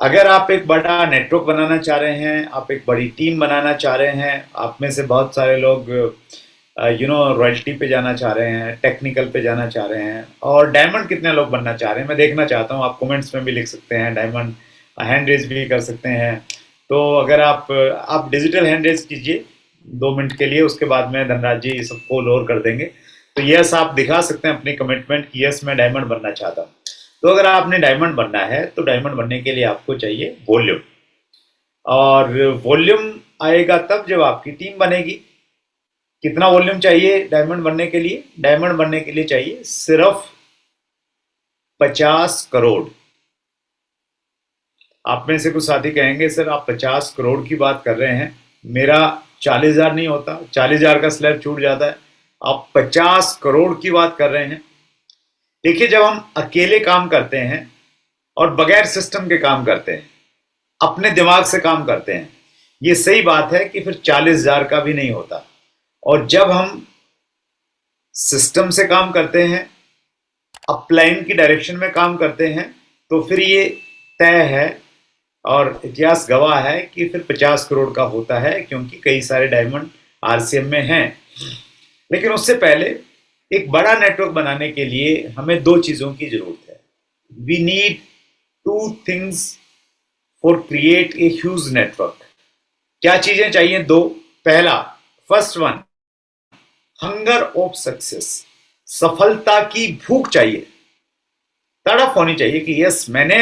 अगर आप एक बड़ा नेटवर्क बनाना चाह रहे हैं, आप एक बड़ी टीम बनाना चाह रहे हैं, आप में से बहुत सारे लोग रॉयल्टी पे जाना चाह रहे हैं, टेक्निकल पे जाना चाह रहे हैं, और डायमंड कितने लोग बनना चाह रहे हैं मैं देखना चाहता हूँ। आप कमेंट्स में भी लिख सकते हैं डायमंड, हैंड रेज भी कर सकते हैं। तो अगर आप डिजिटल हैंड रेज कीजिए 2 मिनट के लिए, उसके बाद में धनराज जी सबको लोअर कर देंगे। तो यस आप दिखा सकते हैं अपनी कमिटमेंट कि यस मैं डायमंड बनना चाहता हूँ। तो अगर आपने डायमंड बनना है तो डायमंड बनने के लिए आपको चाहिए वॉल्यूम, और वॉल्यूम आएगा तब जब आपकी टीम बनेगी। कितना वॉल्यूम चाहिए डायमंड बनने के लिए? डायमंड बनने के लिए चाहिए सिर्फ 50 करोड़। आप में से कुछ साथी कहेंगे सर आप 50 करोड़ की बात कर रहे हैं, मेरा 40,000 नहीं होता, 40,000 का स्लैब छूट जाता है, आप 50 करोड़ की बात कर रहे हैं। देखिए जब हम अकेले काम करते हैं और बगैर सिस्टम के काम करते हैं, अपने दिमाग से काम करते हैं, ये सही बात है कि फिर 40,000 का भी नहीं होता। और जब हम सिस्टम से काम करते हैं, अपलाइन की डायरेक्शन में काम करते हैं, तो फिर ये तय है और इतिहास गवाह है कि फिर 50 करोड़ का होता है, क्योंकि कई सारे डायमंड आरसीएम में हैं। लेकिन उससे पहले एक बड़ा नेटवर्क बनाने के लिए हमें दो चीजों की जरूरत है। We need two things for create a huge network. क्या चीजें चाहिए? दो। पहला, first one, hunger of success, सफलता की भूख चाहिए, तड़प होनी चाहिए कि यस मैंने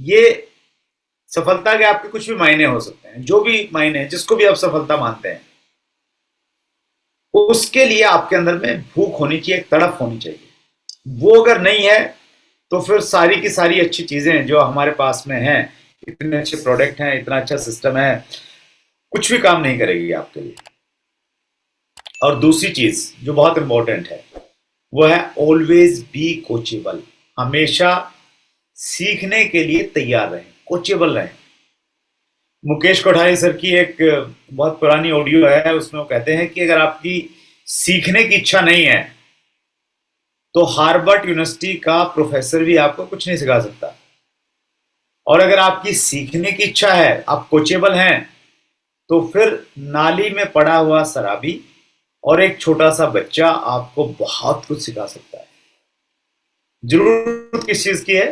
ये सफलता के आपके कुछ भी मायने हो सकते हैं, जो भी मायने हैं, जिसको भी आप सफलता मानते हैं, उसके लिए आपके अंदर में भूख होनी चाहिए, एक तड़प होनी चाहिए। वो अगर नहीं है तो फिर सारी की सारी अच्छी चीजें जो हमारे पास में हैं, इतने अच्छे प्रोडक्ट हैं, इतना अच्छा सिस्टम है, कुछ भी काम नहीं करेगी आपके लिए। और दूसरी चीज जो बहुत इंपॉर्टेंट है वो है ऑलवेज बी कोचेबल। हमेशा सीखने के लिए तैयार रहें, कोचेबल रहें। मुकेश कोठारी सर की एक बहुत पुरानी ऑडियो है, उसमें वो कहते हैं कि अगर आपकी सीखने की इच्छा नहीं है तो हार्वर्ड यूनिवर्सिटी का प्रोफेसर भी आपको कुछ नहीं सिखा सकता। और अगर आपकी सीखने की इच्छा है, आप कोचेबल हैं, तो फिर नाली में पड़ा हुआ शराबी और एक छोटा सा बच्चा आपको बहुत कुछ सिखा सकता है। जरूरत किस चीज की है?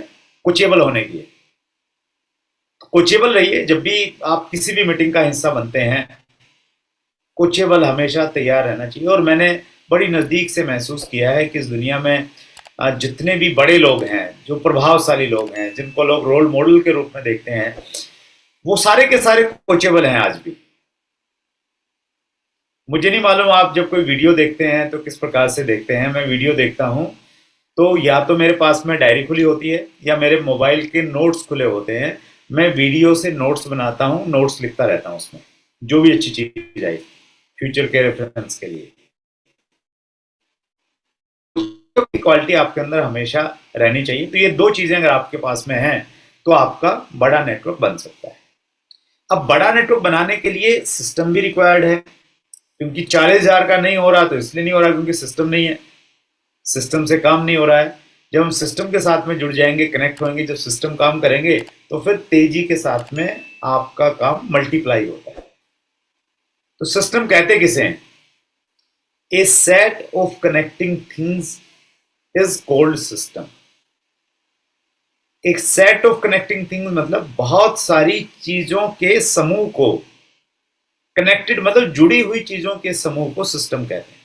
कोचेबल होने की है। कोचेबल रहिए, जब भी आप किसी भी मीटिंग का हिस्सा बनते हैं, कोचेबल हमेशा तैयार रहना चाहिए। और मैंने बड़ी नज़दीक से महसूस किया है कि इस दुनिया में जितने भी बड़े लोग हैं, जो प्रभावशाली लोग हैं, जिनको लोग रोल मॉडल के रूप में देखते हैं, वो सारे के सारे कोचेबल हैं आज भी। मुझे नहीं मालूम आप जब कोई वीडियो देखते हैं तो किस प्रकार से देखते हैं। मैं वीडियो देखता हूँ तो या तो मेरे पास में डायरी खुली होती है या मेरे मोबाइल के नोट्स खुले होते हैं। मैं वीडियो से नोट्स बनाता हूँ, नोट्स लिखता रहता हूँ उसमें, जो भी अच्छी चीज आई फ्यूचर के रेफरेंस के लिए। क्वालिटी आपके अंदर हमेशा रहनी चाहिए। तो ये दो चीजें अगर आपके पास में हैं तो आपका बड़ा नेटवर्क बन सकता है। अब बड़ा नेटवर्क बनाने के लिए सिस्टम भी रिक्वायर्ड है, क्योंकि 40,000 का नहीं हो रहा तो इसलिए नहीं हो रहा क्योंकि सिस्टम नहीं है, सिस्टम से काम नहीं हो रहा है। जब हम सिस्टम के साथ में जुड़ जाएंगे, कनेक्ट होंगे, जब सिस्टम काम करेंगे तो फिर तेजी के साथ में आपका काम मल्टीप्लाई होता है। तो सिस्टम कहते किसे हैं? A set of connecting things is called system. एक सेट ऑफ कनेक्टिंग थिंग्स मतलब बहुत सारी चीजों के समूह को, कनेक्टेड मतलब जुड़ी हुई चीजों के समूह को सिस्टम कहते हैं।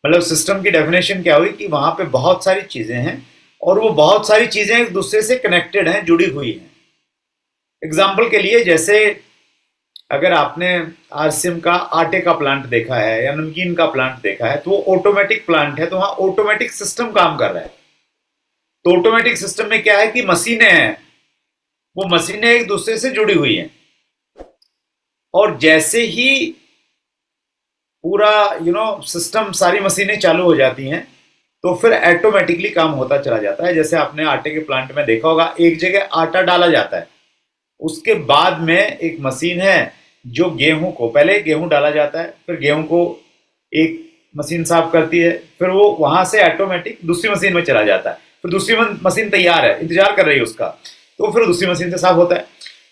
मतलब सिस्टम की डेफिनेशन क्या हुई कि वहां पे बहुत सारी चीजें हैं और वो बहुत सारी चीजें एक दूसरे से कनेक्टेड हैं, जुड़ी हुई हैं। एग्जाम्पल के लिए, जैसे अगर आपने आरसीएम का आटे का प्लांट देखा है या नमकीन का प्लांट देखा है, तो वो ऑटोमेटिक प्लांट है, तो वहां ऑटोमेटिक सिस्टम काम कर रहा है। तो ऑटोमेटिक सिस्टम में क्या है कि मशीनें हैं, वो मशीनें एक दूसरे से जुड़ी हुई हैं। और जैसे ही पूरा सिस्टम, सारी मशीनें चालू हो जाती हैं, तो फिर ऑटोमेटिकली काम होता चला जाता है। जैसे आपने आटे के प्लांट में देखा होगा, एक जगह आटा डाला जाता है, उसके बाद में एक मशीन है जो गेहूं को, पहले गेहूं डाला जाता है, फिर गेहूं को एक मशीन साफ करती है, फिर वो वहां से ऑटोमेटिक दूसरी मशीन में चला जाता है, फिर दूसरी मशीन तैयार है, इंतजार कर रही है उसका, तो फिर दूसरी मशीन से साफ होता है,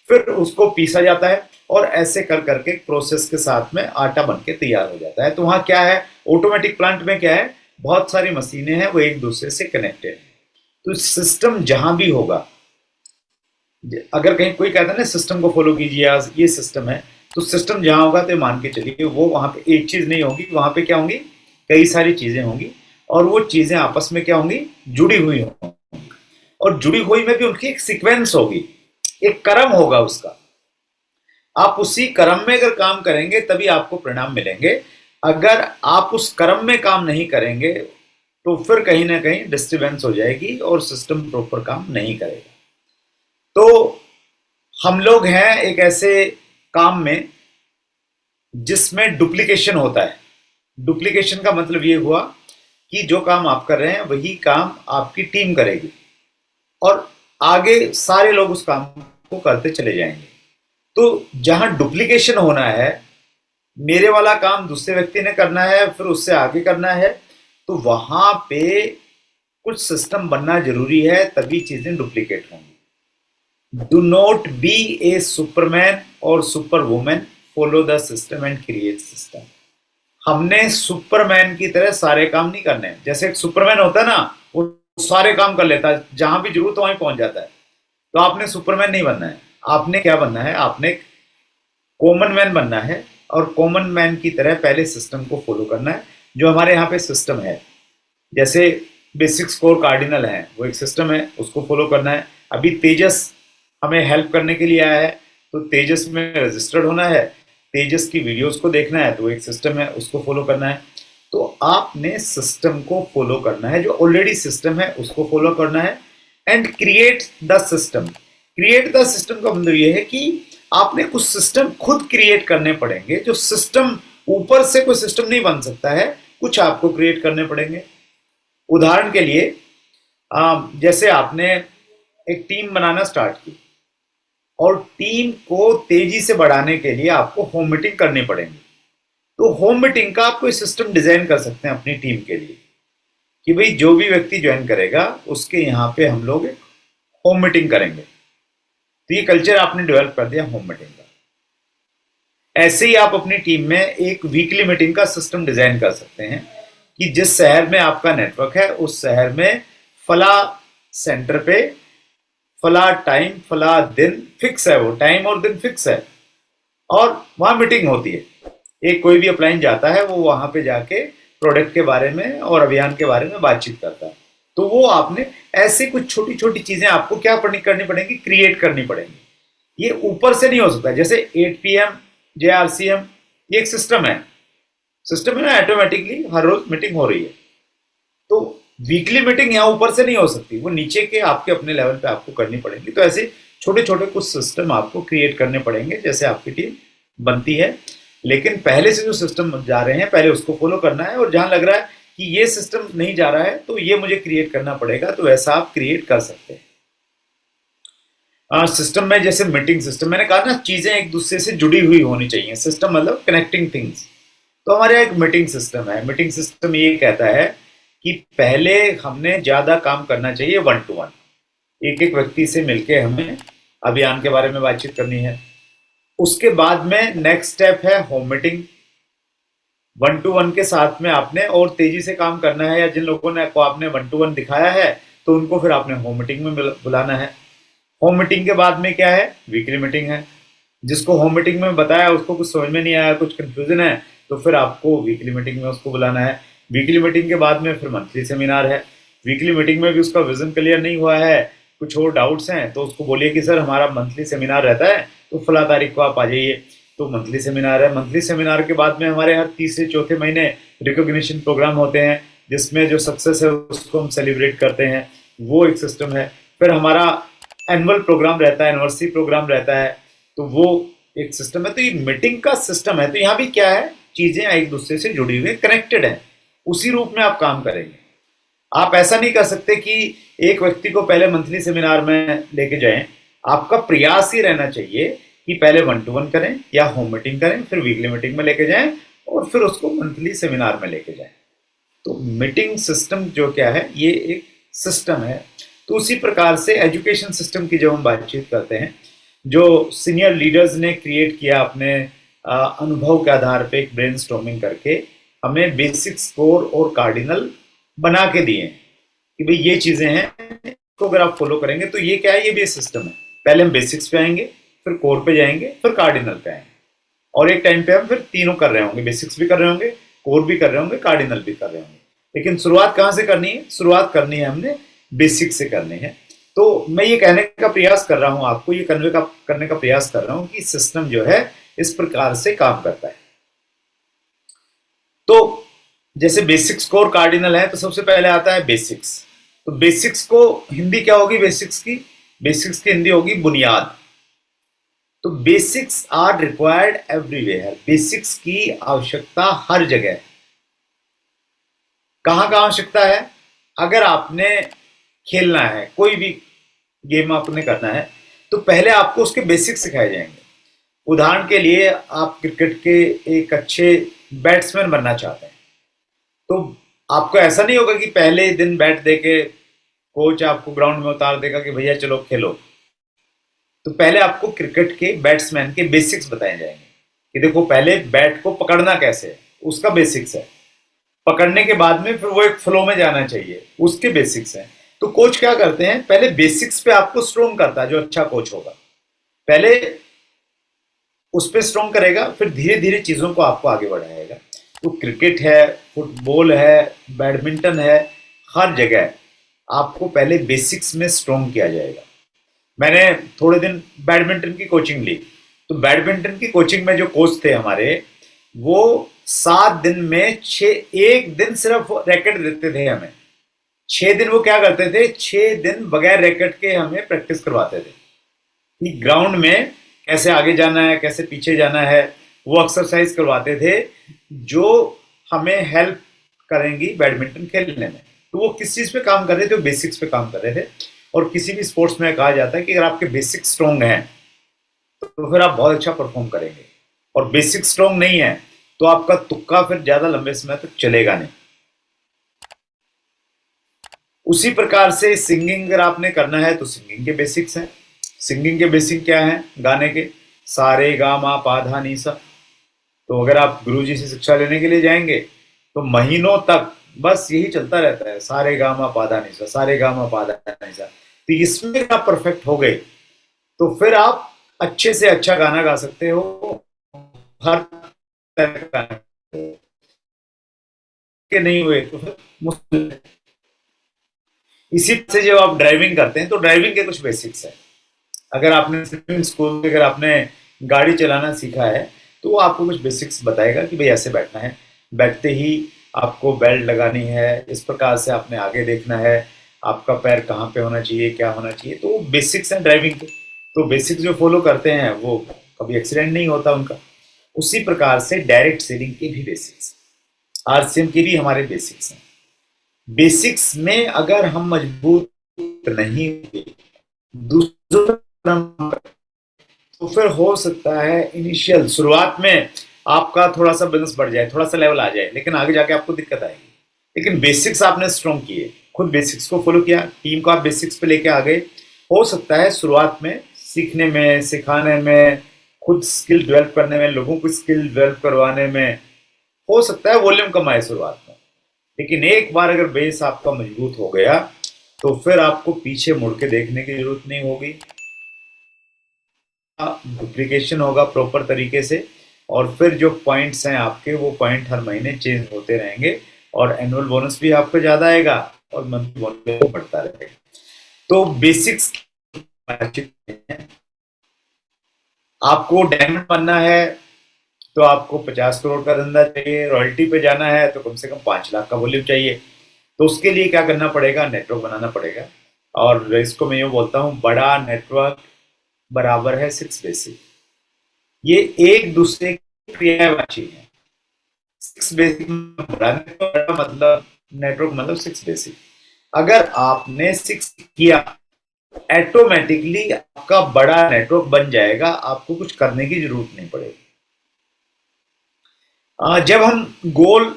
फिर उसको पीसा जाता है और ऐसे कर करके प्रोसेस के साथ में आटा बन के तैयार हो जाता है। तो वहाँ क्या है, ऑटोमेटिक प्लांट में क्या है, बहुत सारी मशीनें हैं, वो एक दूसरे से कनेक्टेड है। तो सिस्टम जहां भी होगा, अगर कहीं कोई कहता है ना सिस्टम को फॉलो कीजिए, आज ये सिस्टम है, तो सिस्टम जहां होगा तो मान के चलिए वो वहां पे एक चीज नहीं होगी, वहां पे क्या होंगी, कई सारी चीजें होंगी, और वो चीजें आपस में क्या होंगी, जुड़ी हुई होंगी, और जुड़ी हुई में भी उनकी एक सीक्वेंस होगी, एक क्रम होगा उसका। आप उसी क्रम में अगर काम करेंगे तभी आपको परिणाम मिलेंगे। अगर आप उस क्रम में काम नहीं करेंगे तो फिर कहीं ना कहीं डिस्टर्बेंस हो जाएगी और सिस्टम प्रॉपर काम नहीं करेगा। तो हम लोग हैं एक ऐसे काम में जिसमें डुप्लीकेशन होता है। डुप्लीकेशन का मतलब ये हुआ कि जो काम आप कर रहे हैं वही काम आपकी टीम करेगी और आगे सारे लोग उस काम को करते चले जाएंगे। तो जहां डुप्लीकेशन होना है, मेरे वाला काम दूसरे व्यक्ति ने करना है, फिर उससे आगे करना है, तो वहां पे कुछ सिस्टम बनना जरूरी है, तभी चीजें डुप्लीकेट होंगी। Do not be a superman और super women, follow the system and create system. हमने सुपरमैन की तरह सारे काम नहीं करने। जैसे एक सुपरमैन होता है ना, वो सारे काम कर लेता है, जहां भी जरूरत हो वहीं पहुंच जाता है। तो आपने सुपरमैन नहीं बनना है, आपने क्या बनना है, आपने कॉमन मैन बनना है, और कॉमन मैन की तरह पहले सिस्टम को फॉलो करना है। जो हमारे यहाँ पे सिस्टम है, जैसे बेसिक स्कोर कार्डिनल है, वो एक सिस्टम है, उसको फॉलो करना है। अभी तेजस हमें हेल्प करने के लिए आया है, तो तेजस में रजिस्टर्ड होना है, तेजस की वीडियोस को देखना है, तो एक सिस्टम है, उसको फॉलो करना है। तो आपने सिस्टम को फॉलो करना है, जो ऑलरेडी सिस्टम है उसको फॉलो करना है, and create the system. Create the system का मतलब ये है कि आपने कुछ सिस्टम खुद क्रिएट करने पड़ेंगे। जो सिस्टम, ऊपर से कोई सिस्टम नहीं बन सकता है, कुछ आपको क्रिएट करने पड़ेंगे। उदाहरण के लिए जैसे आपने एक टीम बनाना स्टार्ट की, और टीम को तेजी से बढ़ाने के लिए आपको होम मीटिंग करनी पड़ेगी। तो होम मीटिंग का आप कोई सिस्टम डिजाइन कर सकते हैं अपनी टीम के लिए, कि भाई जो भी व्यक्ति ज्वाइन करेगा उसके यहाँ पे हम लोग होम मीटिंग करेंगे। तो ये कल्चर आपने डेवलप कर दिया होम मीटिंग का। ऐसे ही आप अपनी टीम में एक वीकली मीटिंग का सिस्टम डिजाइन कर सकते हैं, कि जिस शहर में आपका नेटवर्क है उस शहर में फला सेंटर पे फला टाइम फला दिन फिक्स है, वो टाइम और दिन फिक्स है, और वहां मीटिंग होती है। एक कोई भी अप्लाइन जाता है, वो वहां पे जाके प्रोडक्ट के बारे में और अभियान के बारे में बातचीत करता है। तो वो आपने ऐसे कुछ छोटी छोटी चीजें आपको क्या करनी पड़ेंगी, क्रिएट करनी पड़ेंगी। ये ऊपर से नहीं हो सकता। जैसे 8 PM JRCM, ये एक सिस्टम है, ना, ऑटोमेटिकली हर रोज मीटिंग हो रही है। तो वीकली मीटिंग यहाँ ऊपर से नहीं हो सकती, वो नीचे के आपके अपने लेवल पे आपको करनी पड़ेगी। तो ऐसे छोटे छोटे कुछ सिस्टम आपको क्रिएट करने पड़ेंगे जैसे आपकी टीम बनती है। लेकिन पहले से जो सिस्टम जा रहे हैं पहले उसको फॉलो करना है, और जहां लग रहा है कि ये सिस्टम नहीं जा रहा है तो ये मुझे क्रिएट करना पड़ेगा, तो ऐसा आप क्रिएट कर सकते हैं। सिस्टम में जैसे मीटिंग सिस्टम, मैंने कहा ना, चीजें एक दूसरे से जुड़ी हुई होनी चाहिए। सिस्टम मतलब कनेक्टिंग थिंग्स। तो हमारे यहाँ एक मीटिंग सिस्टम है। मीटिंग सिस्टम ये कहता है कि पहले हमने ज्यादा काम करना चाहिए 1 to 1, एक एक व्यक्ति से मिलके हमें अभियान के बारे में बातचीत करनी है। उसके बाद में नेक्स्ट स्टेप है होम मीटिंग। 1 to 1 के साथ में आपने और तेजी से काम करना है, या जिन लोगों ने को आपने 1 to 1 दिखाया है तो उनको फिर आपने होम मीटिंग में बुलाना है। होम मीटिंग के बाद में क्या है, वीकली मीटिंग है। जिसको होम मीटिंग में बताया उसको कुछ समझ में नहीं आया, कुछ कंफ्यूजन है, तो फिर आपको वीकली मीटिंग में उसको बुलाना है। वीकली मीटिंग के बाद में फिर मंथली सेमिनार है। वीकली मीटिंग में भी उसका विजन क्लियर नहीं हुआ है, कुछ और डाउट्स हैं, तो उसको बोलिए कि सर हमारा मंथली सेमिनार रहता है, तो फला तारीख को आप आ जाइए। तो मंथली सेमिनार है। मंथली सेमिनार के बाद में हमारे हर तीसरे चौथे महीने रिकॉग्निशन प्रोग्राम होते हैं, जिसमें जो सक्सेस है उसको हम सेलिब्रेट करते हैं, वो एक सिस्टम है। फिर हमारा एनुअल प्रोग्राम रहता है, एनिवर्सरी प्रोग्राम रहता है, तो वो एक सिस्टम है। तो ये मीटिंग का सिस्टम है। तो यहाँ भी क्या है, चीजें एक दूसरे से जुड़ी हुई, कनेक्टेड है, उसी रूप में आप काम करेंगे। आप ऐसा नहीं कर सकते कि एक व्यक्ति को पहले मंथली सेमिनार में लेके जाएं। आपका प्रयास ही रहना चाहिए कि पहले 1 to 1 करें या होम मीटिंग करें, फिर वीकली मीटिंग में लेके जाएं, और फिर उसको मंथली सेमिनार में लेके जाएं। तो मीटिंग सिस्टम जो क्या है, ये एक सिस्टम है। तो उसी प्रकार से एजुकेशन सिस्टम की जब हम बातचीत करते हैं, जो सीनियर लीडर्स ने क्रिएट किया अपने अनुभव के आधार पे एक ब्रेनस्टॉर्मिंग करके, हमें बेसिक स्कोर और कार्डिनल बना के दिए कि भाई ये चीजें हैं, तो अगर आप फॉलो करेंगे तो ये क्या है, ये बेस सिस्टम है। पहले हम बेसिक्स पे आएंगे, फिर कोर पे जाएंगे, फिर कार्डिनल पे आएंगे, और एक टाइम पे हम फिर तीनों कर रहे होंगे, बेसिक्स भी कर रहे होंगे, कोर भी कर रहे होंगे, कार्डिनल भी कर रहे होंगे। लेकिन शुरुआत कहाँ से करनी है? शुरुआत करनी है हमने बेसिक से करनी है। तो मैं ये कहने का प्रयास कर रहा हूं, आपको ये करने का प्रयास कर रहा हूं कि सिस्टम जो है इस प्रकार से काम करता है। तो जैसे बेसिक्स, कोर, कार्डिनल है, तो सबसे पहले आता है बेसिक्स। तो बेसिक्स को हिंदी क्या होगी? बेसिक्स की हिंदी होगी बुनियाद। तो basics are required everywhere. Basics की आवश्यकता हर जगह। कहां का आवश्यकता है? अगर आपने खेलना है, कोई भी गेम आपने करना है, तो पहले आपको उसके बेसिक्स सिखाए जाएंगे। उदाहरण के लिए, आप क्रिकेट के एक अच्छे बैट्समैन बनना चाहते हैं, तो आपको ऐसा नहीं होगा कि पहले दिन बैट देके कोच आपको ग्राउंड में उतार देगा कि भैया चलो खेलो। तो पहले आपको क्रिकेट के बैट्समैन के बेसिक्स बताए जाएंगे कि देखो पहले बैट को पकड़ना कैसे है, उसका बेसिक्स है। पकड़ने के बाद में फिर वो एक फ्लो में जाना चाहिए, उसके बेसिक्स है। तो कोच क्या करते हैं? पहले बेसिक्स पे आपको स्ट्रॉन्ग करता है। जो अच्छा कोच होगा पहले उस पर स्ट्रॉन्ग करेगा, फिर धीरे धीरे चीजों को आपको आगे बढ़ाएगा। तो क्रिकेट है, फुटबॉल है, बैडमिंटन है, हर जगह आपको पहले बेसिक्स में स्ट्रॉन्ग किया जाएगा। मैंने थोड़े दिन बैडमिंटन की कोचिंग ली, तो बैडमिंटन की कोचिंग में जो कोच थे हमारे, वो 7 दिन में 1 दिन सिर्फ रैकेट देते थे हमें। 6 दिन वो क्या करते थे? 6 दिन बगैर रैकेट के हमें प्रैक्टिस करवाते थे कि ग्राउंड में कैसे आगे जाना है, कैसे पीछे जाना है। वो एक्सरसाइज करवाते थे जो हमें हेल्प करेंगी बैडमिंटन खेलने में। तो वो किस चीज पे काम कर रहे थे? वो बेसिक्स पे काम कर रहे थे। और किसी भी स्पोर्ट्स में कहा जाता है कि अगर आपके बेसिक स्ट्रॉन्ग हैं तो फिर आप बहुत अच्छा परफॉर्म करेंगे, और बेसिक स्ट्रॉन्ग नहीं है तो आपका तुक्का फिर ज्यादा लंबे समय तक चलेगा नहीं। उसी प्रकार से सिंगिंग अगर आपने करना है तो सिंगिंग के बेसिक्स हैं। सिंगिंग के बेसिक क्या है? गाने के सा रे गा मा पा धा नी सा। तो अगर आप गुरुजी से शिक्षा लेने के लिए जाएंगे तो महीनों तक बस यही चलता रहता है, सा रे गा मा पा धा नी सा, सा रे गा मा पा धा नी सा। तो इसमें आप परफेक्ट हो गए तो फिर आप अच्छे से अच्छा गाना गा सकते हो। हर तरह का गाना के नहीं हुए तो फिर मुश्किल। इसी से जब आप ड्राइविंग करते हैं तो ड्राइविंग के कुछ बेसिक्स है। अगर आपने स्विमिंग स्कूल में अगर आपने गाड़ी चलाना सीखा है तो वो आपको कुछ बेसिक्स बताएगा कि भाई ऐसे बैठना है, बैठते ही आपको बेल्ट लगानी है, इस प्रकार से आपने आगे देखना है, आपका पैर कहाँ पे होना चाहिए, क्या होना चाहिए। तो बेसिक्स हैं ड्राइविंग के। तो बेसिक्स जो फॉलो करते हैं वो कभी एक्सीडेंट नहीं होता उनका। उसी प्रकार से डायरेक्ट सेलिंग के भी बेसिक्स, आरसीएम के भी हमारे बेसिक्स हैं। बेसिक्स में अगर हम मजबूत नहीं हुए दूसरों तो फिर हो सकता है इनिशियल शुरुआत में आपका थोड़ा सा बिजनेस बढ़ जाए, थोड़ा सा लेवल आ जाए, लेकिन आगे जाके आपको दिक्कत आएगी। लेकिन बेसिक्स आपने स्ट्रॉन्ग किए, खुद बेसिक्स को फॉलो किया, टीम को आप बेसिक्स पे लेके आ गए, हो सकता है शुरुआत में सीखने में, सिखाने में, खुद स्किल डेवलप करने में, लोगों को स्किल डेवलप करवाने में हो सकता है वॉल्यूम कम आए शुरुआत में। लेकिन एक बार अगर बेस आपका मजबूत हो गया तो फिर आपको पीछे मुड़ के देखने की जरूरत नहीं होगी। डुप्लीकेशन होगा प्रॉपर तरीके से, और फिर जो पॉइंट्स हैं आपके वो पॉइंट हर महीने चेंज होते रहेंगे, और एनुअल बोनस भी आपको ज्यादा आएगा और मंथली बोनस बढ़ता रहेगा। तो बेसिक्स आपको डायमंड बनना है तो आपको 50 करोड़ का धंधा चाहिए, रॉयल्टी पे जाना है तो कम से कम 5 लाख का वॉल्यूम चाहिए। तो उसके लिए क्या करना पड़ेगा? नेटवर्क बनाना पड़ेगा। और इसको मैं यूँ बोलता हूँ, बड़ा नेटवर्क बराबर है 6 बेसिक। ये एक दूसरे की क्रियावाची है। 6 बेसिक बड़ा मतलब नेटवर्क मतलब 6 बेसिक। अगर आपने 6 किया ऑटोमेटिकली आपका बड़ा नेटवर्क बन जाएगा, आपको कुछ करने की जरूरत नहीं पड़ेगी। जब हम गोल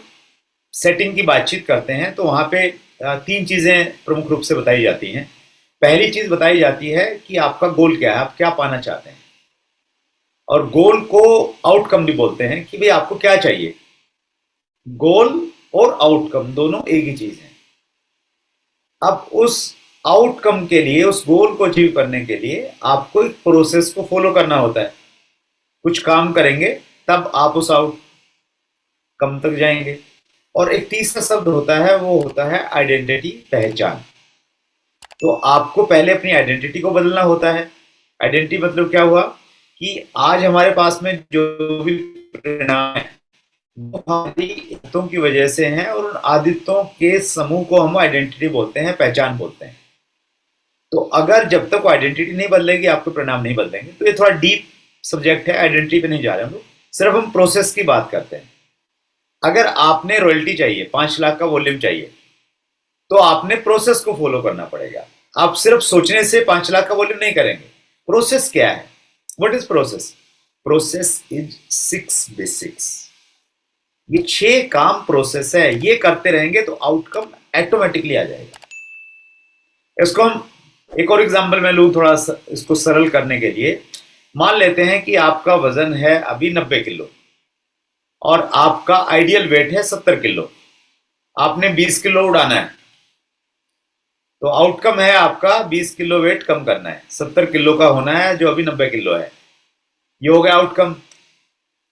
सेटिंग की बातचीत करते हैं तो वहां पे तीन चीजें प्रमुख रूप से बताई जाती हैं। पहली चीज बताई जाती है कि आपका गोल क्या है, आप क्या पाना चाहते हैं। और गोल को आउटकम भी बोलते हैं कि भाई आपको क्या चाहिए। गोल और आउटकम दोनों एक ही चीज है। अब उस आउटकम के लिए, उस गोल को अचीव करने के लिए आपको एक प्रोसेस को फॉलो करना होता है। कुछ काम करेंगे तब आप उस आउटकम तक जाएंगे। और एक तीसरा शब्द होता है, वो होता है आइडेंटिटी, पहचान। तो आपको पहले अपनी आइडेंटिटी को बदलना होता है। आइडेंटिटी मतलब क्या हुआ कि आज हमारे पास में जो भी परिणाम है वो हमारी आदतों की वजह से हैं, और उन आदतों के समूह को हम आइडेंटिटी बोलते हैं, पहचान बोलते हैं। तो अगर जब तक आइडेंटिटी नहीं बदलेगी आपके परिणाम नहीं बदलेंगे। तो ये थोड़ा डीप सब्जेक्ट है, आइडेंटिटी पे नहीं जा रहे हम लोग, सिर्फ हम प्रोसेस की बात करते हैं। अगर आपने रॉयल्टी चाहिए, 5 लाख का वॉल्यूम चाहिए, तो आपने प्रोसेस को फॉलो करना पड़ेगा। आप सिर्फ सोचने से 5 लाख का वॉल्यूम नहीं करेंगे। प्रोसेस क्या है? What is process? Process is 6 basics. ये 6 काम प्रोसेस है, ये करते रहेंगे तो आउटकम ऑटोमेटिकली आ जाएगा। इसको हम एक और एग्जांपल में लूँ थोड़ा इसको सरल करने के लिए। मान लेते हैं कि आपका वजन है अभी 90 किलो और आपका आइडियल वेट है 70 किलो। आपने 20 किलो उड़ाना है, तो आउटकम है आपका 20 किलो वेट कम करना है, 70 किलो का होना है जो अभी 90 किलो है। ये हो गया आउटकम।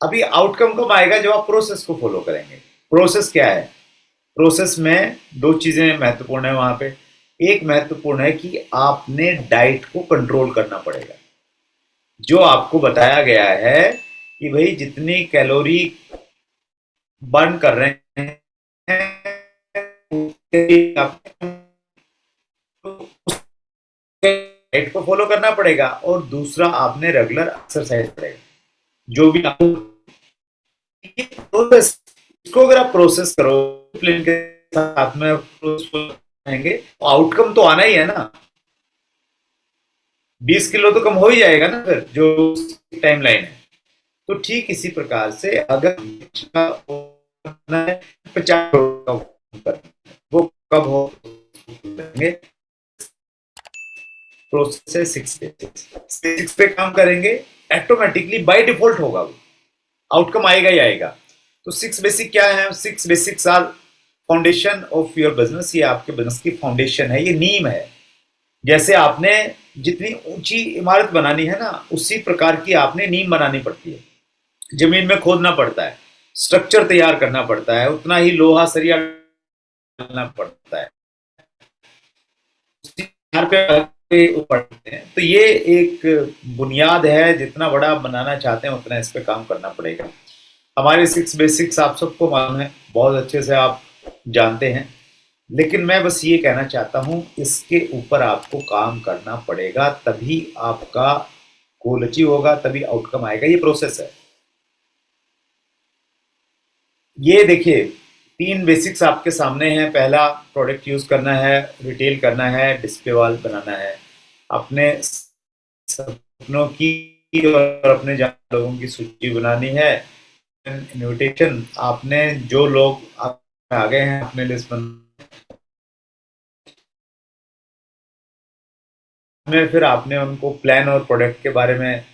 अभी आउटकम कब आएगा? जब आप प्रोसेस को फॉलो करेंगे। प्रोसेस क्या है? प्रोसेस में दो चीजें महत्वपूर्ण है वहां पे। एक महत्वपूर्ण है कि आपने डाइट को कंट्रोल करना पड़ेगा। जो आपको बताया गया है कि भाई जितनी कैलोरी बर्न कर रहे हैं डाइट को फॉलो करना पड़ेगा। और दूसरा, आपने रेगुलर एक्सरसाइज करेगा। जो भी आपको प्रोसेस, इसको अगर आप प्रोसेस करो प्लान के साथ में आएंगे तो आउटकम तो आना ही है ना। 20 किलो तो कम हो ही जाएगा ना फिर, जो टाइम लाइन है। तो ठीक इसी प्रकार से अगर 50 वो कब हो प्रोसेस 6 पे काम करेंगे, ऑटोमेटिकली बाय डिफॉल्ट होगा, वो आउटकम आएगा ही आएगा। तो 6 बेसिक क्या है? 6 basics are foundation of your business. ये आपके बिजनेस की फाउंडेशन है, ये नींव है। जैसे आपने जितनी ऊंची इमारत बनानी है ना, उसी प्रकार की आपने नींव बनानी पड़ती है। जमीन में खोदना पड़ता है, स्ट्रक्चर तैयार करना पड़ता है, उतना ही लोहा सरिया डालना पड़ता है, पे पड़ते हैं। तो ये एक बुनियाद है, जितना बड़ा बनाना चाहते हैं उतना इस पे काम करना पड़ेगा। हमारे 6 बेसिक्स आप सबको मालूम है, बहुत अच्छे से आप जानते हैं। लेकिन मैं बस ये कहना चाहता हूं, इसके ऊपर आपको काम करना पड़ेगा, तभी आपका गोल अचीव होगा, तभी आउटकम आएगा। ये प्रोसेस है। ये देखिए 3 बेसिक्स आपके सामने हैं। पहला, प्रोडक्ट यूज करना है, रिटेल करना है, डिस्प्ले वॉल बनाना है, अपने सपनों की और अपने जाने लोगों की सूची बनानी है। इन्विटेशन, आपने जो लोग आप आ गए हैं अपने लिस्ट में, फिर आपने उनको प्लान और प्रोडक्ट के बारे में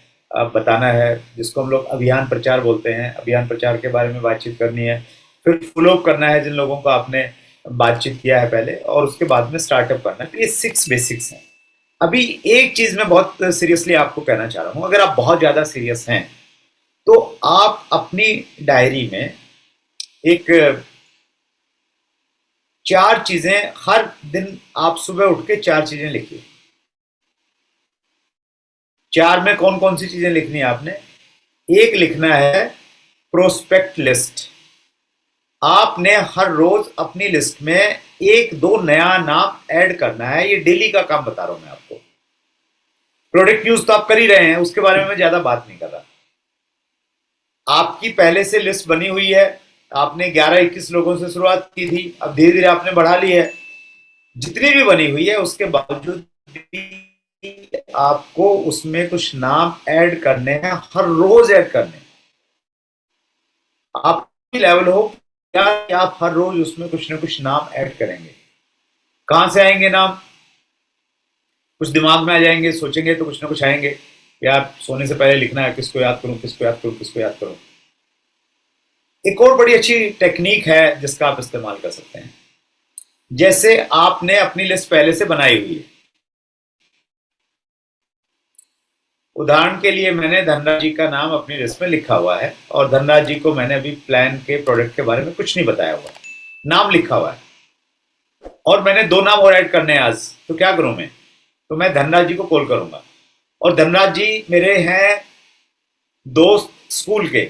बताना है, जिसको हम लोग अभियान प्रचार बोलते हैं। अभियान प्रचार के बारे में बातचीत करनी है। फिर फॉलो अप करना है जिन लोगों को आपने बातचीत किया है पहले, और उसके बाद में स्टार्टअप करना है। तो ये 6 बेसिक्स हैं। अभी एक चीज मैं बहुत सीरियसली आपको कहना चाह रहा हूं, अगर आप बहुत ज्यादा सीरियस हैं तो आप अपनी डायरी में एक 4 चीजें हर दिन, आप सुबह उठ के 4 चीजें लिखिए। 4 में कौन कौन सी चीजें लिखनी है आपने? एक लिखना है प्रोस्पेक्ट लिस्ट। आपने हर रोज अपनी लिस्ट में एक दो नया नाम ऐड करना है। ये डेली का काम बता रहा हूं मैं आपको। प्रोडक्ट यूज तो आप कर ही रहे हैं, उसके बारे में मैं ज्यादा बात नहीं कर रहा। आपकी पहले से लिस्ट बनी हुई है, आपने 11-21 लोगों से शुरुआत की थी, अब धीरे धीरे आपने बढ़ा ली है। जितनी भी बनी हुई है उसके बावजूद भी आपको उसमें कुछ नाम ऐड करने हैं, हर रोज ऐड करने हैं। आपकी लेवल हो क्या, आप हर रोज उसमें कुछ ना कुछ नाम ऐड करेंगे। कहाँ से आएंगे नाम? कुछ दिमाग में आ जाएंगे, सोचेंगे तो कुछ ना कुछ आएंगे। यार सोने से पहले लिखना है, किसको याद करूं, किसको याद करूं, किसको याद करूं। एक और बड़ी अच्छी टेक्निक है जिसका आप इस्तेमाल कर सकते हैं। जैसे आपने अपनी लिस्ट पहले से बनाई हुई है, उदाहरण के लिए मैंने धनराज जी का नाम अपनी लिस्ट में लिखा हुआ है और धनराज जी को मैंने अभी प्लान के प्रोडक्ट के बारे में कुछ नहीं बताया हुआ, नाम लिखा हुआ है, और मैंने दो नाम और ऐड करने हैं आज। तो क्या करूं मैं? तो मैं धनराज जी को कॉल करूंगा, और धनराज जी मेरे हैं दोस्त स्कूल के,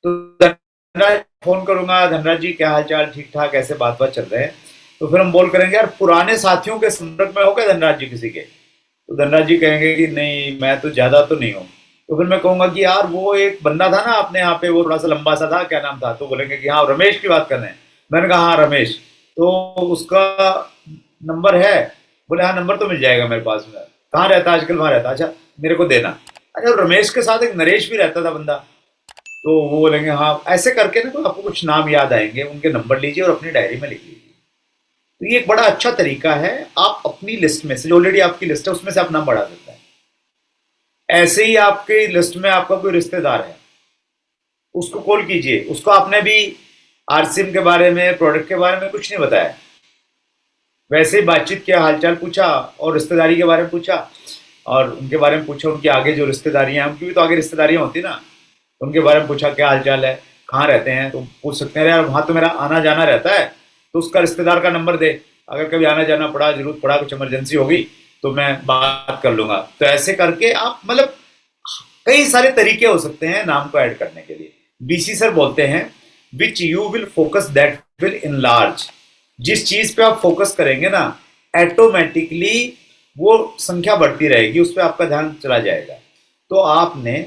तो धनराज फोन करूंगा, धनराज जी क्या हाल चाल, ठीक ठाक, ऐसे बात बात चल रहे हैं। तो फिर हम बोल करेंगे यार पुराने साथियों के संपर्क में हो गए धनराज जी किसी के? तो धनराज जी कहेंगे कि नहीं मैं तो ज्यादा तो नहीं हूँ। तो फिर मैं कहूंगा कि यार वो एक बंदा था ना अपने यहाँ पे, वो थोड़ा सा लंबा सा था, क्या नाम था? तो बोलेंगे कि हाँ रमेश की बात कर रहे हैं। मैंने कहा हाँ रमेश, तो उसका नंबर है? बोले हाँ नंबर तो मिल जाएगा मेरे पास में। कहाँ रहता है आजकल? वहां रहता। अच्छा मेरे को देना। अच्छा रमेश के साथ एक नरेश भी रहता था बंदा, तो वो बोलेंगे हाँ। ऐसे करके ना तो आपको कुछ नाम याद आएंगे, उनके नंबर लीजिए और अपनी डायरी में लिख लीजिए। तो ये एक बड़ा अच्छा तरीका है, आप अपनी लिस्ट में से जो ऑलरेडी आपकी लिस्ट है उसमें से आप नाम बढ़ा सकते हैं। ऐसे ही आपकी लिस्ट में आपका कोई रिश्तेदार है, उसको कॉल कीजिए, उसको आपने भी आरसीएम के बारे में, प्रोडक्ट के बारे में कुछ नहीं बताया, वैसे ही बातचीत किया, हालचाल पूछा और रिश्तेदारी के बारे में पूछा, और उनके बारे में पूछा, उनकी आगे जो रिश्तेदारियां हैं, उनकी भी तो आगे रिश्तेदारियां होती ना, उनके बारे में पूछा क्या हालचाल है, कहाँ रहते हैं। तो पूछ सकते हैं यार वहाँ तो मेरा आना जाना रहता है, तो उसका रिश्तेदार का नंबर दे, अगर कभी आना जाना पड़ा, जरूरत पड़ा, कुछ इमरजेंसी होगी तो मैं बात कर लूंगा। तो ऐसे करके आप मतलब कई सारे तरीके हो सकते हैं नाम को ऐड करने के लिए। बीसी सर बोलते हैं which you will focus that will enlarge. जिस चीज पे आप फोकस करेंगे ना, ऑटोमेटिकली वो संख्या बढ़ती रहेगी, उस पर आपका ध्यान चला जाएगा। तो आपने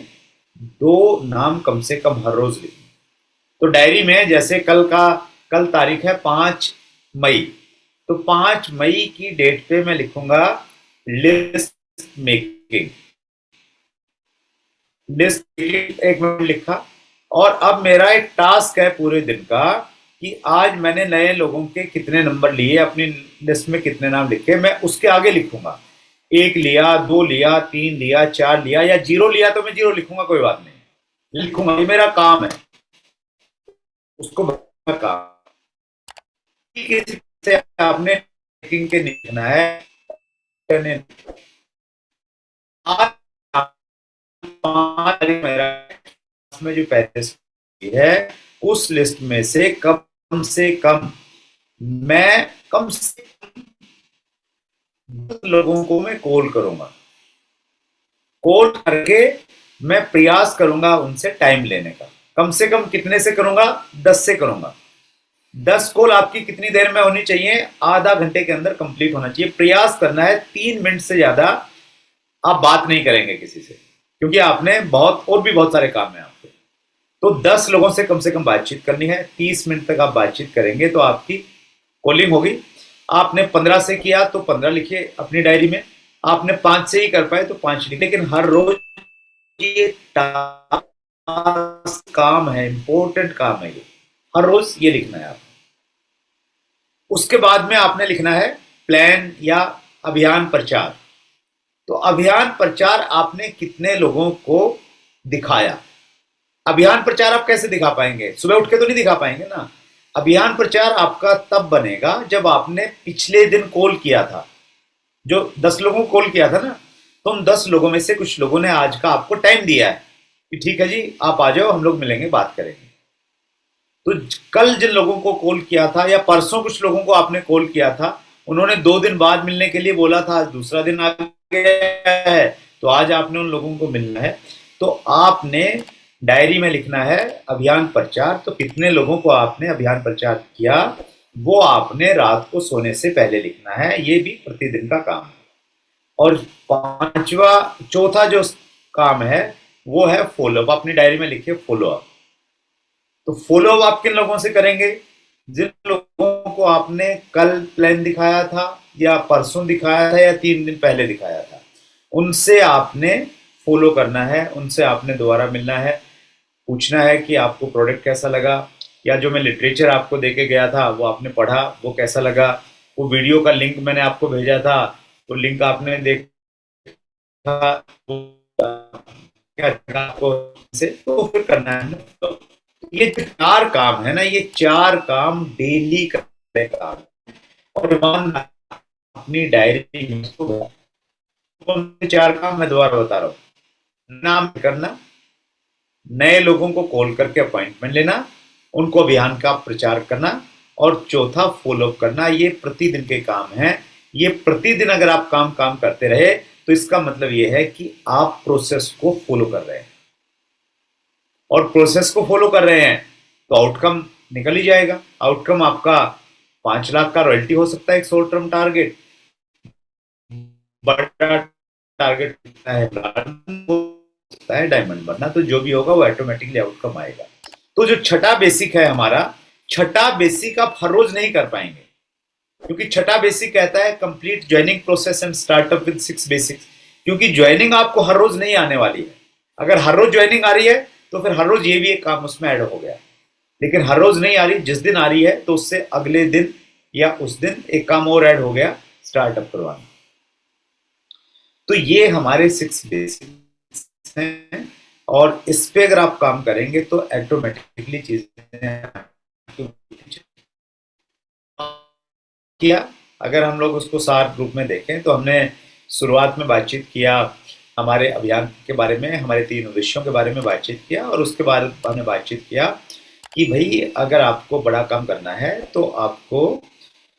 दो नाम कम से कम हर रोज लिखना। तो डायरी में जैसे कल तारीख है 5 मई, तो 5 मई की डेट पे मैं लिखूंगा लिस्ट मेकिंग। लिस्ट एक मिनट लिखा, और अब मेरा एक टास्क है पूरे दिन का कि आज मैंने नए लोगों के कितने नंबर लिए, अपनी लिस्ट में कितने नाम लिखे, मैं उसके आगे लिखूंगा। 1 लिया, 2 लिया, 3 लिया, 4 लिया, या 0 लिया तो मैं 0 लिखूंगा, कोई बात नहीं, लिखूंगा, ये मेरा काम है, उसको काम। किसी से आपने के लिखना है, आज 5 में जो पहले है उस लिस्ट में से कम मैं कम से कम 10 लोगों को मैं कॉल करूंगा। कॉल करके मैं प्रयास करूंगा उनसे टाइम लेने का। कम से कम कितने से करूंगा? 10 से करूंगा। 10 कॉल आपकी कितनी देर में होनी चाहिए? आधा घंटे के अंदर कंप्लीट होना चाहिए। प्रयास करना है 3 मिनट से ज्यादा आप बात नहीं करेंगे किसी से, क्योंकि आपने बहुत सारे काम है आपके। तो 10 लोगों से कम बातचीत करनी है। 30 मिनट तक आप बातचीत करेंगे तो आपकी कॉलिंग होगी। आपने 15 से किया तो 15 लिखिए अपनी डायरी में, आपने 5 से ही कर पाए तो 5 लिखिए। लेकिन हर रोज ये काम है, इंपॉर्टेंट काम है, ये हर रोज ये लिखना है आप। उसके बाद में आपने लिखना है प्लान या अभियान प्रचार। तो अभियान प्रचार आपने कितने लोगों को दिखाया? अभियान प्रचार आप कैसे दिखा पाएंगे? सुबह उठ के तो नहीं दिखा पाएंगे ना। अभियान प्रचार आपका तब बनेगा जब आपने पिछले दिन कॉल किया था, जो 10 लोगों को कॉल किया था ना, तो उन 10 लोगों में से कुछ लोगों ने आज का आपको टाइम दिया है कि ठीक है जी आप आ जाओ, हम लोग मिलेंगे, बात करेंगे। तो कल जिन लोगों को कॉल किया था या परसों कुछ लोगों को आपने कॉल किया था, उन्होंने 2 दिन बाद मिलने के लिए बोला था, आज दूसरा दिन आ गया है, तो आज आपने उन लोगों को मिलना है। तो आपने डायरी में लिखना है अभियान प्रचार। तो कितने लोगों को आपने अभियान प्रचार किया वो आपने रात को सोने से पहले लिखना है। ये भी प्रतिदिन का काम है। और चौथा जो काम है वो है फॉलोअप। अपनी डायरी में लिखिए फॉलोअप। तो फॉलोअप आप किन लोगों से करेंगे? जिन लोगों को आपने कल प्लान दिखाया था या परसों दिखाया था या 3 दिन पहले दिखाया था, उनसे आपने फॉलो करना है, उनसे आपने दोबारा मिलना है, पूछना है कि आपको प्रोडक्ट कैसा लगा, या जो मैं लिटरेचर आपको देके गया था वो आपने पढ़ा, वो कैसा लगा, वो वीडियो का लिंक मैंने आपको भेजा था, वो लिंक आपने देखा, वो क्या लगा आपको से, तो फिर करना है ना। तो ये जो 4 काम है ना, ये 4 काम डेली करने का काम है। और अपनी डायरी में इसको 4 काम मैं दोबारा बता रहा हूँ। नाम करना, नए लोगों को कॉल करके अपॉइंटमेंट लेना, उनको अभियान का प्रचार करना, और चौथा फॉलोअप करना। ये प्रतिदिन के काम हैं। ये प्रतिदिन अगर आप काम करते रहे तो इसका मतलब ये है कि आप प्रोसेस को फॉलो कर रहे हैं, और प्रोसेस को फॉलो कर रहे हैं तो आउटकम निकल ही जाएगा। आउटकम आपका 5 लाख का रॉयल्टी हो सकता है, एक शॉर्ट टर्म टारगेट, बड़ा टारगेट सकता है डायमंड बनना। तो जो भी होगा वो ऑटोमेटिकली आउटकम आएगा। तो जो छठा बेसिक है हमारा, छठा बेसिक आप हर रोज नहीं कर पाएंगे, क्योंकि छठा बेसिक कहता है complete joining process and startup with 6 basics. क्योंकि ज्वाइनिंग आपको हर रोज नहीं आने वाली है। अगर हर रोज ज्वाइनिंग आ रही है तो फिर हर रोज ये भी एक काम उसमें ऐड हो गया, लेकिन हर रोज नहीं आ रही, जिस दिन आ रही है तो उससे अगले दिन या उस दिन एक काम और ऐड हो गया, स्टार्टअप करवाना। तो ये हमारे 6 बेसिक्स हैं, और इस पे अगर आप काम करेंगे तो ऑटोमेटिकली चीजें किया। अगर हम लोग उसको सार रूप में देखें तो हमने शुरुआत में बातचीत किया हमारे अभियान के बारे में, हमारे 3 उद्देश्यों के बारे में बातचीत किया, और उसके बाद हमने बातचीत किया कि भाई अगर आपको बड़ा काम करना है तो आपको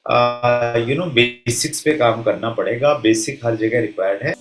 बेसिक्स पे काम करना पड़ेगा। बेसिक हर जगह रिक्वायर्ड है।